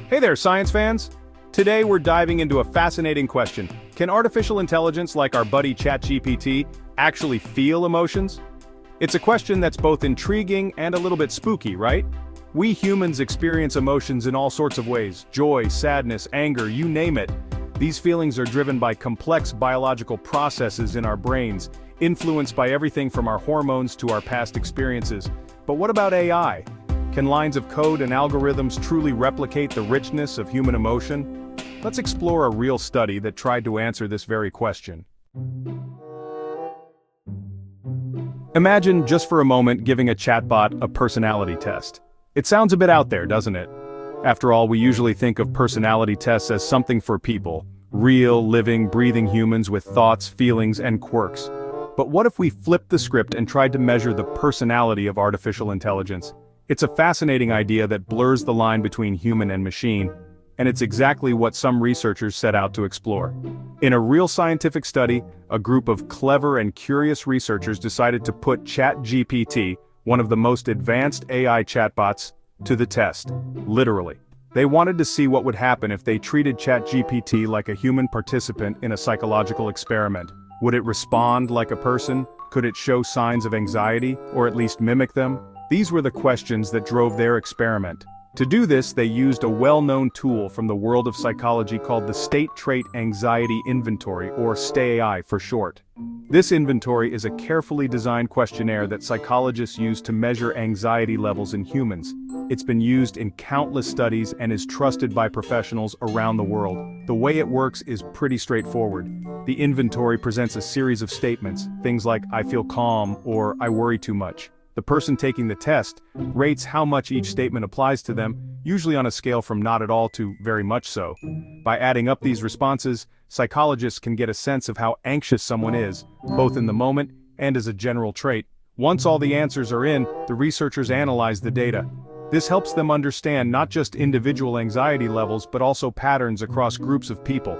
Hey there, science fans! Today we're diving into a fascinating question. Can artificial intelligence like our buddy ChatGPT actually feel emotions? It's a question that's both intriguing and a little bit spooky, right? We humans experience emotions in all sorts of ways: joy, sadness, anger, you name it. These feelings are driven by complex biological processes in our brains, influenced by everything from our hormones to our past experiences. But what about AI? Can lines of code and algorithms truly replicate the richness of human emotion? Let's explore a real study that tried to answer this very question. Imagine, just for a moment, giving a chatbot a personality test. It sounds a bit out there, doesn't it? After all, we usually think of personality tests as something for people, real, living, breathing humans with thoughts, feelings, and quirks. But what if we flipped the script and tried to measure the personality of artificial intelligence? It's a fascinating idea that blurs the line between human and machine, and it's exactly what some researchers set out to explore. In a real scientific study, a group of clever and curious researchers decided to put ChatGPT, one of the most advanced AI chatbots, to the test, literally. They wanted to see what would happen if they treated ChatGPT like a human participant in a psychological experiment. Would it respond like a person? Could it show signs of anxiety, or at least mimic them? These were the questions that drove their experiment. To do this, they used a well-known tool from the world of psychology called the State Trait Anxiety Inventory, or STAI for short. This inventory is a carefully designed questionnaire that psychologists use to measure anxiety levels in humans. It's been used in countless studies and is trusted by professionals around the world. The way it works is pretty straightforward. The inventory presents a series of statements, things like "I feel calm" or "I worry too much." The person taking the test rates how much each statement applies to them, usually on a scale from not at all to very much so. By adding up these responses, psychologists can get a sense of how anxious someone is, both in the moment and as a general trait. Once all the answers are in, the researchers analyze the data. This helps them understand not just individual anxiety levels but also patterns across groups of people.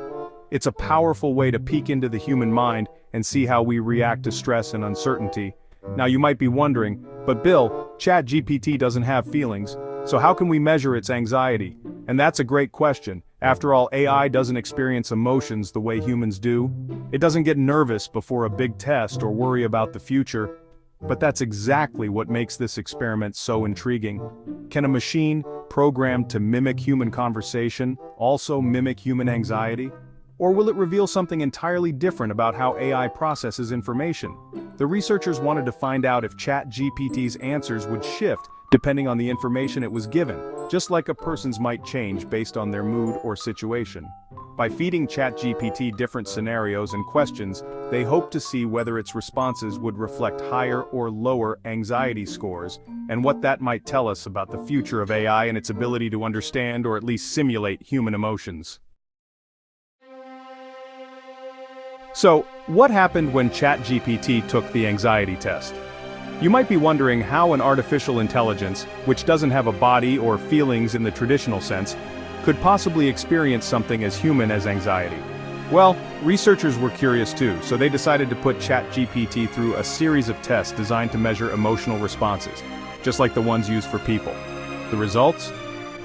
It's a powerful way to peek into the human mind and see how we react to stress and uncertainty. Now you might be wondering, but Bill, ChatGPT doesn't have feelings, so how can we measure its anxiety? And that's a great question. After all, AI doesn't experience emotions the way humans do. It doesn't get nervous before a big test or worry about the future. But that's exactly what makes this experiment so intriguing. Can a machine, programmed to mimic human conversation, also mimic human anxiety? Or will it reveal something entirely different about how AI processes information? The researchers wanted to find out if ChatGPT's answers would shift depending on the information it was given, just like a person's might change based on their mood or situation. By feeding ChatGPT different scenarios and questions, they hoped to see whether its responses would reflect higher or lower anxiety scores, and what that might tell us about the future of AI and its ability to understand or at least simulate human emotions. So, what happened when ChatGPT took the anxiety test? You might be wondering how an artificial intelligence, which doesn't have a body or feelings in the traditional sense, could possibly experience something as human as anxiety. Well, researchers were curious too, so they decided to put ChatGPT through a series of tests designed to measure emotional responses, just like the ones used for people. The results?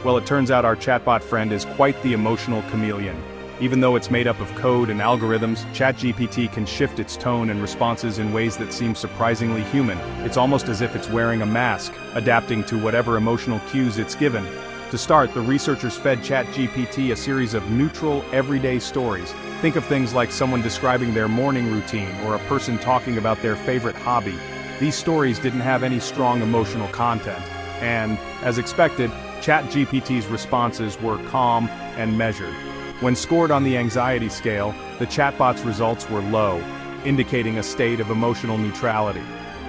Well, it turns out our chatbot friend is quite the emotional chameleon. Even though it's made up of code and algorithms, ChatGPT can shift its tone and responses in ways that seem surprisingly human. It's almost as if it's wearing a mask, adapting to whatever emotional cues it's given. To start, the researchers fed ChatGPT a series of neutral, everyday stories. Think of things like someone describing their morning routine or a person talking about their favorite hobby. These stories didn't have any strong emotional content. And, as expected, ChatGPT's responses were calm and measured. When scored on the anxiety scale, the chatbot's results were low, indicating a state of emotional neutrality.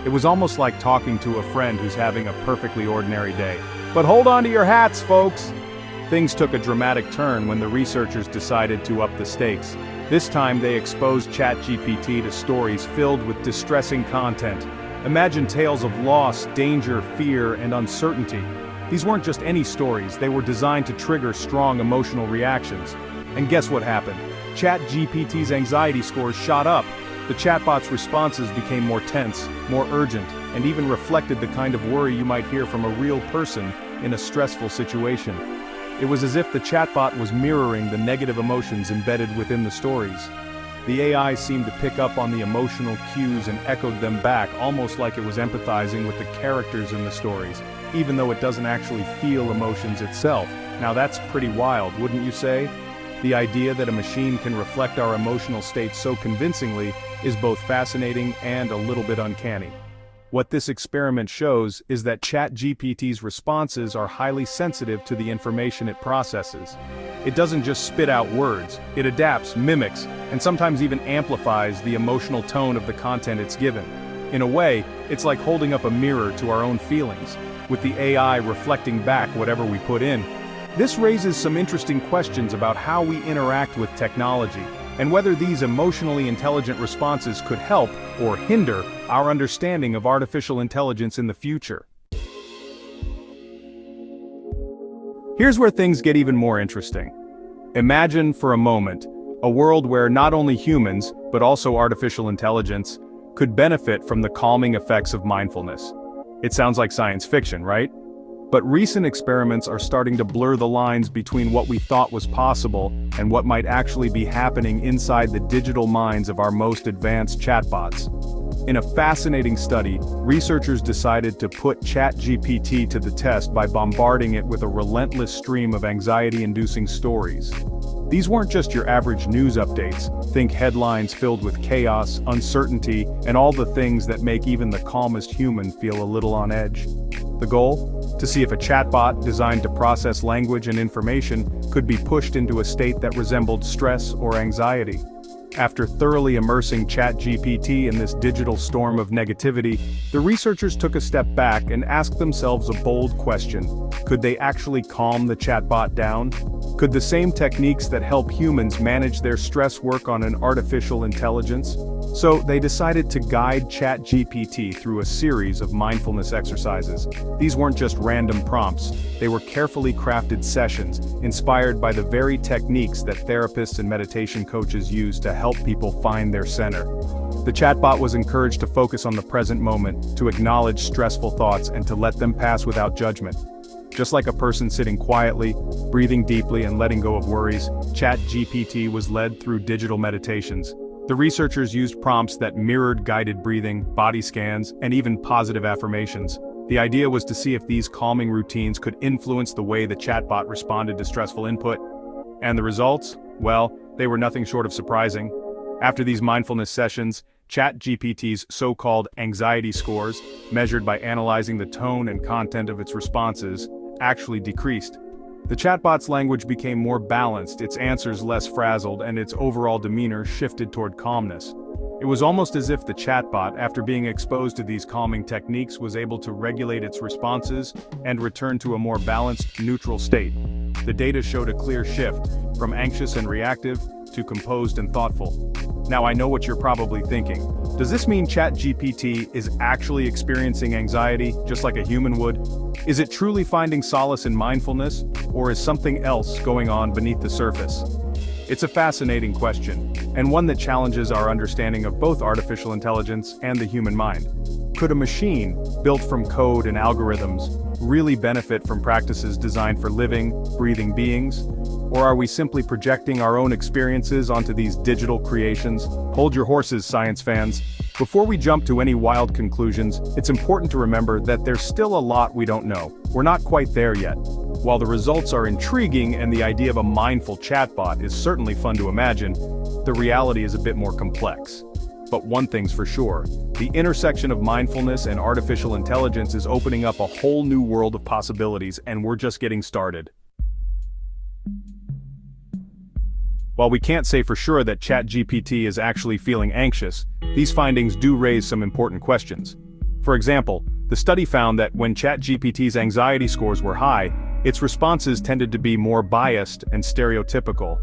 It was almost like talking to a friend who's having a perfectly ordinary day. But hold on to your hats, folks! Things took a dramatic turn when the researchers decided to up the stakes. This time they exposed ChatGPT to stories filled with distressing content. Imagine tales of loss, danger, fear, and uncertainty. These weren't just any stories, they were designed to trigger strong emotional reactions. And guess what happened? ChatGPT's anxiety scores shot up. The chatbot's responses became more tense, more urgent, and even reflected the kind of worry you might hear from a real person in a stressful situation. It was as if the chatbot was mirroring the negative emotions embedded within the stories. The AI seemed to pick up on the emotional cues and echoed them back, almost like it was empathizing with the characters in the stories, even though it doesn't actually feel emotions itself. Now that's pretty wild, wouldn't you say? The idea that a machine can reflect our emotional states so convincingly is both fascinating and a little bit uncanny. What this experiment shows is that ChatGPT's responses are highly sensitive to the information it processes. It doesn't just spit out words, it adapts, mimics, and sometimes even amplifies the emotional tone of the content it's given. In a way, it's like holding up a mirror to our own feelings, with the AI reflecting back whatever we put in. This raises some interesting questions about how we interact with technology, and whether these emotionally intelligent responses could help or hinder our understanding of artificial intelligence in the future. Here's where things get even more interesting. Imagine for a moment a world where not only humans, but also artificial intelligence, could benefit from the calming effects of mindfulness. It sounds like science fiction, right? But recent experiments are starting to blur the lines between what we thought was possible and what might actually be happening inside the digital minds of our most advanced chatbots. In a fascinating study, researchers decided to put ChatGPT to the test by bombarding it with a relentless stream of anxiety-inducing stories. These weren't just your average news updates. Think headlines filled with chaos, uncertainty, and all the things that make even the calmest human feel a little on edge. The goal? To see if a chatbot designed to process language and information could be pushed into a state that resembled stress or anxiety. After thoroughly immersing ChatGPT in this digital storm of negativity, the researchers took a step back and asked themselves a bold question. Could they actually calm the chatbot down? Could the same techniques that help humans manage their stress work on an artificial intelligence? So they decided to guide ChatGPT through a series of mindfulness exercises. These weren't just random prompts, they were carefully crafted sessions, inspired by the very techniques that therapists and meditation coaches use to help people find their center. The chatbot was encouraged to focus on the present moment, to acknowledge stressful thoughts and to let them pass without judgment. Just like a person sitting quietly, breathing deeply and letting go of worries, ChatGPT was led through digital meditations. The researchers used prompts that mirrored guided breathing, body scans, and even positive affirmations. The idea was to see if these calming routines could influence the way the chatbot responded to stressful input. And the results? Well, they were nothing short of surprising. After these mindfulness sessions, ChatGPT's so-called anxiety scores, measured by analyzing the tone and content of its responses, actually decreased. The chatbot's language became more balanced, its answers less frazzled, and its overall demeanor shifted toward calmness. It was almost as if the chatbot, after being exposed to these calming techniques, was able to regulate its responses and return to a more balanced, neutral state. The data showed a clear shift, from anxious and reactive to composed and thoughtful. Now I know what you're probably thinking. Does this mean ChatGPT is actually experiencing anxiety, just like a human would? Is it truly finding solace in mindfulness, or is something else going on beneath the surface? It's a fascinating question, and one that challenges our understanding of both artificial intelligence and the human mind. Could a machine, built from code and algorithms, really benefit from practices designed for living, breathing beings? Or are we simply projecting our own experiences onto these digital creations? Hold your horses, science fans. Before we jump to any wild conclusions, it's important to remember that there's still a lot we don't know. We're not quite there yet. While the results are intriguing and the idea of a mindful chatbot is certainly fun to imagine, the reality is a bit more complex. But one thing's for sure, the intersection of mindfulness and artificial intelligence is opening up a whole new world of possibilities, and we're just getting started. While we can't say for sure that ChatGPT is actually feeling anxious, these findings do raise some important questions. For example, the study found that when ChatGPT's anxiety scores were high, its responses tended to be more biased and stereotypical.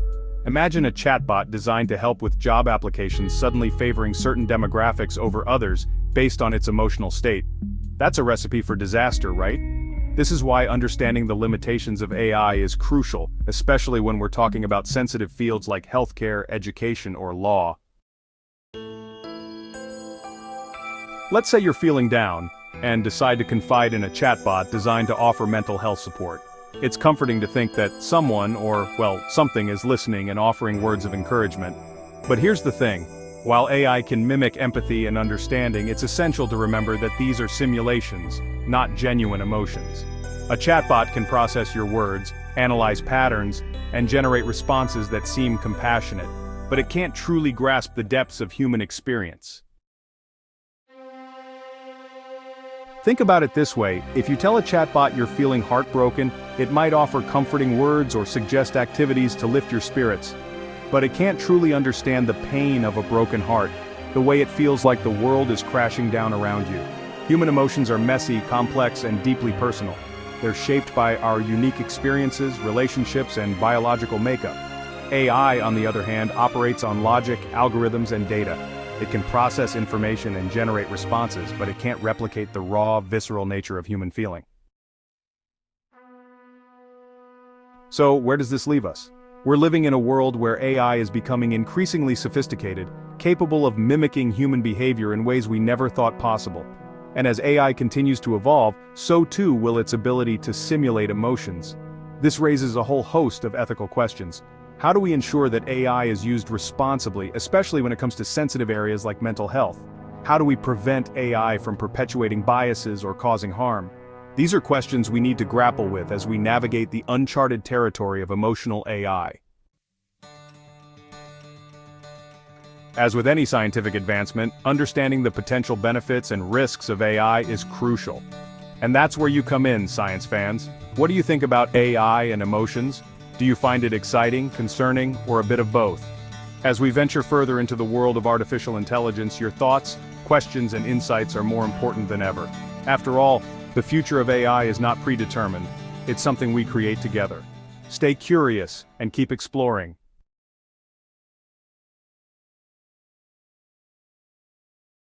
Imagine a chatbot designed to help with job applications suddenly favoring certain demographics over others based on its emotional state. That's a recipe for disaster, right? This is why understanding the limitations of AI is crucial, especially when we're talking about sensitive fields like healthcare, education, or law. Let's say you're feeling down and decide to confide in a chatbot designed to offer mental health support. It's comforting to think that someone, or, well, something is listening and offering words of encouragement. But here's the thing. While AI can mimic empathy and understanding, it's essential to remember that these are simulations, not genuine emotions. A chatbot can process your words, analyze patterns, and generate responses that seem compassionate, but it can't truly grasp the depths of human experience. Think about it this way: if you tell a chatbot you're feeling heartbroken, it might offer comforting words or suggest activities to lift your spirits. But it can't truly understand the pain of a broken heart, the way it feels like the world is crashing down around you. Human emotions are messy, complex, and deeply personal. They're shaped by our unique experiences, relationships, and biological makeup. AI, on the other hand, operates on logic, algorithms, and data. It can process information and generate responses, but it can't replicate the raw, visceral nature of human feeling. So, where does this leave us? We're living in a world where AI is becoming increasingly sophisticated, capable of mimicking human behavior in ways we never thought possible. And as AI continues to evolve, so too will its ability to simulate emotions. This raises a whole host of ethical questions. How do we ensure that AI is used responsibly, especially when it comes to sensitive areas like mental health? How do we prevent AI from perpetuating biases or causing harm? These are questions we need to grapple with as we navigate the uncharted territory of emotional AI. As with any scientific advancement, understanding the potential benefits and risks of AI is crucial. And that's where you come in, science fans. What do you think about AI and emotions? Do you find it exciting, concerning, or a bit of both? As we venture further into the world of artificial intelligence, your thoughts, questions, and insights are more important than ever. After all, the future of AI is not predetermined. It's something we create together. Stay curious and keep exploring.